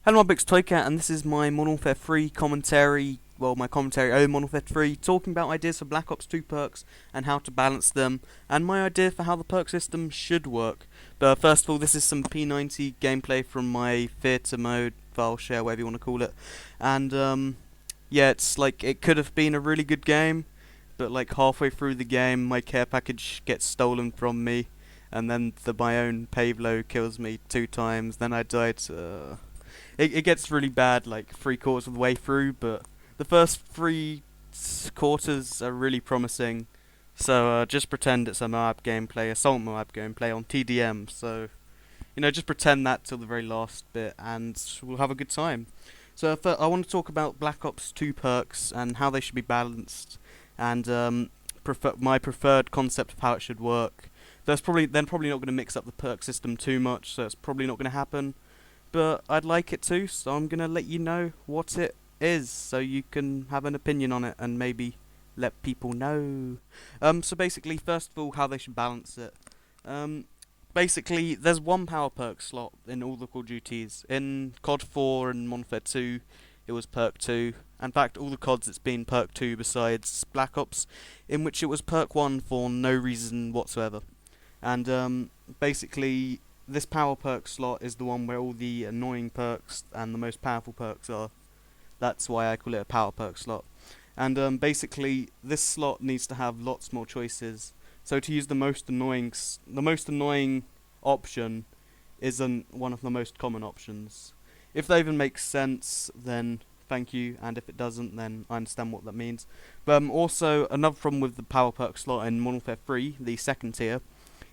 Hello, my big's Toycat, and this is my Modern Warfare 3 commentary. Well, my commentary over Modern Warfare 3, talking about ideas for Black Ops 2 perks and how to balance them, and my idea for how the perk system should work. But first of all, this is some P90 gameplay from my theatre mode, file share, whatever you want to call it. And yeah, it's like it could have been a really good game, but like halfway through the game, my care package gets stolen from me, and then my own Pavlo kills me 2 times. Then I died. It gets really bad like 3/4 of the way through, but the first quarters are really promising. So just pretend it's a Moab gameplay, Assault Moab gameplay on TDM. So just pretend that till the very last bit, and we'll have a good time. So I want to talk about Black Ops 2 perks and how they should be balanced, and my preferred concept of how it should work. Probably not going to mix up the perk system too much, so it's probably not going to happen, but I'd like it to, so I'm gonna let you know what it is, so you can have an opinion on it and maybe let people know. So basically, first of all, how they should balance it. Um, Basically, there's one power perk slot in all the Call of Duties. In COD 4 and Modern Warfare 2, it was Perk 2. In fact, all the CODs it's been Perk 2 besides Black Ops, in which it was Perk 1 for no reason whatsoever. And basically, this power perk slot is the one where all the annoying perks and the most powerful perks are. That's why I call it a power perk slot. And basically, this slot needs to have lots more choices. So to use the most annoying option isn't one of the most common options. If that even makes sense, then thank you, and if it doesn't, then I understand what that means. But also, another problem with the power perk slot in Modern Warfare 3, the second tier,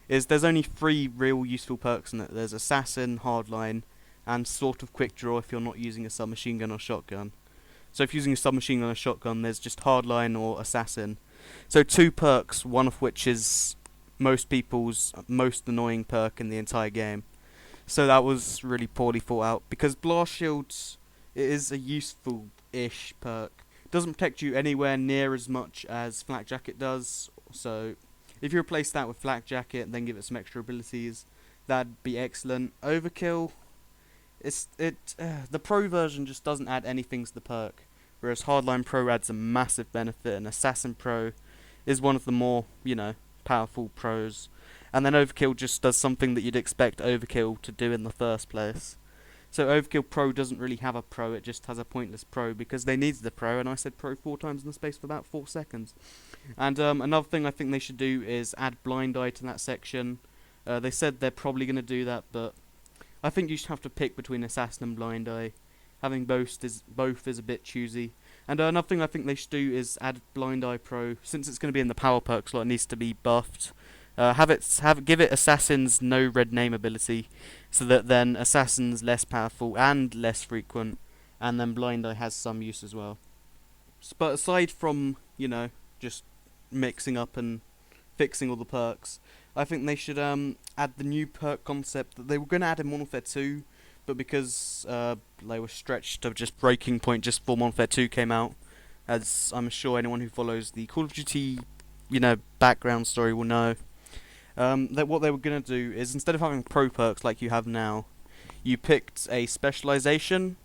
is there's only 3 real useful perks in it. There's Assassin, Hardline, and sort of Quick Draw if you're not using a submachine gun or shotgun. So if you're using a submachine gun or shotgun, there's just Hardline or Assassin. So 2 perks, one of which is most people's most annoying perk in the entire game. So that was really poorly thought out, because Blast Shields, it is a useful-ish perk. It doesn't protect you anywhere near as much as Flak Jacket does, so if you replace that with Flak Jacket and then give it some extra abilities, that'd be excellent. Overkill, the Pro version just doesn't add anything to the perk, whereas Hardline Pro adds a massive benefit, and Assassin Pro is one of the more, powerful pros. And then Overkill just does something that you'd expect Overkill to do in the first place. So Overkill Pro doesn't really have a pro, it just has a pointless pro, because they needed the pro, and I said pro 4 times in the space of about 4 seconds. And another thing I think they should do is add Blind Eye to that section. They said they're probably going to do that, but I think you should have to pick between Assassin and Blind Eye. Having both is a bit choosy. And another thing I think they should do is add Blind Eye Pro. Since it's going to be in the power perk slot, it needs to be buffed. Give it Assassin's no red name ability, so that then Assassin's less powerful and less frequent, and then Blind Eye has some use as well. But aside from just mixing up and fixing all the perks, I think they should add the new perk concept that they were going to add in Modern Warfare 2, but because they were stretched to just breaking point just before Modern Warfare 2 came out, as I'm sure anyone who follows the Call of Duty background story will know. That what they were going to do is, instead of having pro perks like you have now, you picked a specialization,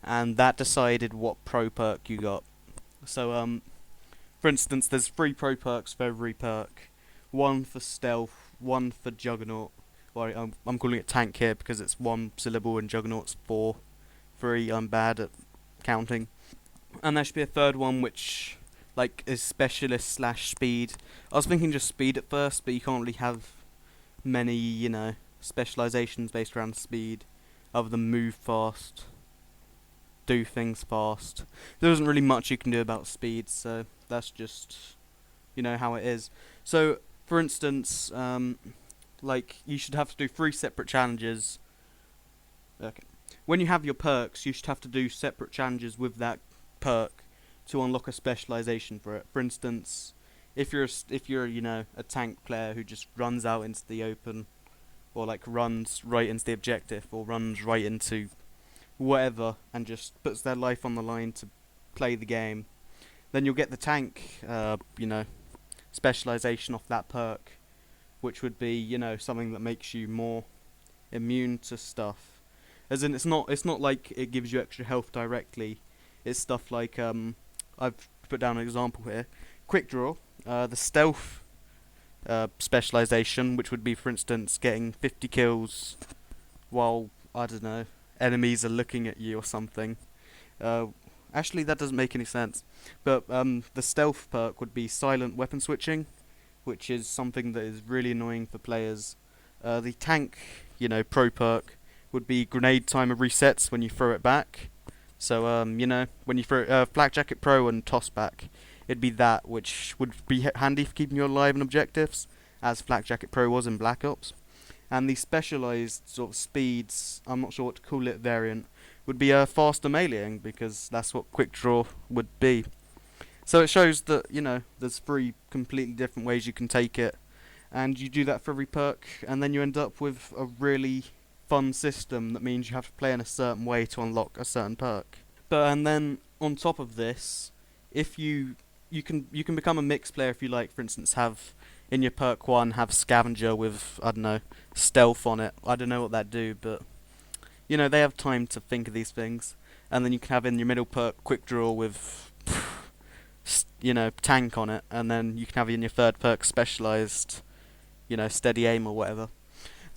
and that decided what pro perk you got. So, for instance, there's 3 pro perks for every perk. 1 for stealth, 1 for juggernaut. Well, I'm calling it tank here because it's 1 syllable and juggernaut's 4. 3, I'm bad at counting. And there should be a third one which is specialist slash speed. I was thinking just speed at first, but you can't really have many, specializations based around speed, other than move fast, do things fast. There isn't really much you can do about speed, so that's just, how it is. So, for instance, you should have to do 3 separate challenges. Okay. When you have your perks, you should have to do separate challenges with that perk to unlock a specialization for it. For instance, if you're a tank player who just runs out into the open, or runs right into the objective, or runs right into whatever, and just puts their life on the line to play the game, then you'll get the tank, specialization off that perk, which would be, something that makes you more immune to stuff. As in, it's not like it gives you extra health directly. It's stuff like I've put down an example here. Quick draw, the stealth specialization, which would be, for instance, getting 50 kills while, I don't know, enemies are looking at you or something. Uh, Actually, that doesn't make any sense. But the stealth perk would be silent weapon switching, which is something that is really annoying for players. The tank, pro perk would be grenade timer resets when you throw it back. So, when you throw Flak Jacket Pro and toss back, it'd be that, which would be handy for keeping you alive in objectives, as Flak Jacket Pro was in Black Ops. And the specialised sort of speeds, I'm not sure what to call it, variant, would be faster meleeing, because that's what quick draw would be. So it shows that, there's 3 completely different ways you can take it, and you do that for every perk, and then you end up with a really fun system that means you have to play in a certain way to unlock a certain perk. And then on top of this, if you can become a mixed player if you like. For instance, have in your perk 1 have scavenger with, I don't know, stealth on it. I don't know what that do, but they have time to think of these things. And then you can have in your middle perk quick draw with tank on it, and then you can have in your third perk specialized, steady aim or whatever.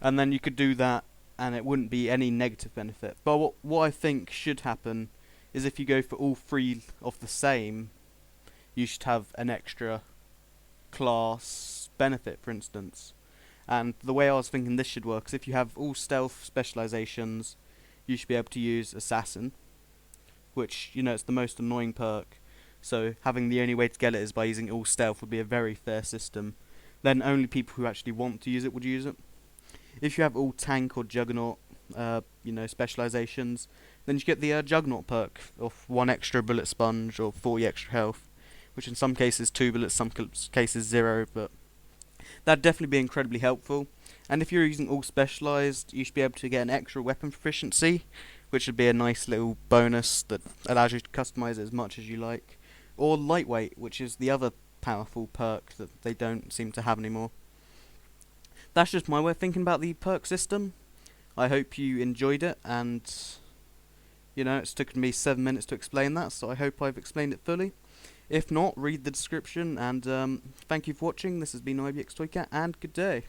And then you could do that and it wouldn't be any negative benefit. But what I think should happen is, if you go for all 3 of the same, you should have an extra class benefit, for instance. And the way I was thinking this should work is, if you have all stealth specializations, you should be able to use assassin, which, it's the most annoying perk. So having the only way to get it is by using all stealth would be a very fair system. Then only people who actually want to use it would use it. If you have all tank or juggernaut, specializations, then you get the juggernaut perk of 1 extra bullet sponge or 40 extra health, which in some cases 2 bullets, some cases 0, but that'd definitely be incredibly helpful. And if you're using all specialized, you should be able to get an extra weapon proficiency, which would be a nice little bonus that allows you to customize it as much as you like. Or lightweight, which is the other powerful perk that they don't seem to have anymore. That's just my way of thinking about the perk system. I hope you enjoyed it, and it's taken me 7 minutes to explain that, so I hope I've explained it fully. If not, read the description, and thank you for watching. This has been IBX Toycat, and good day.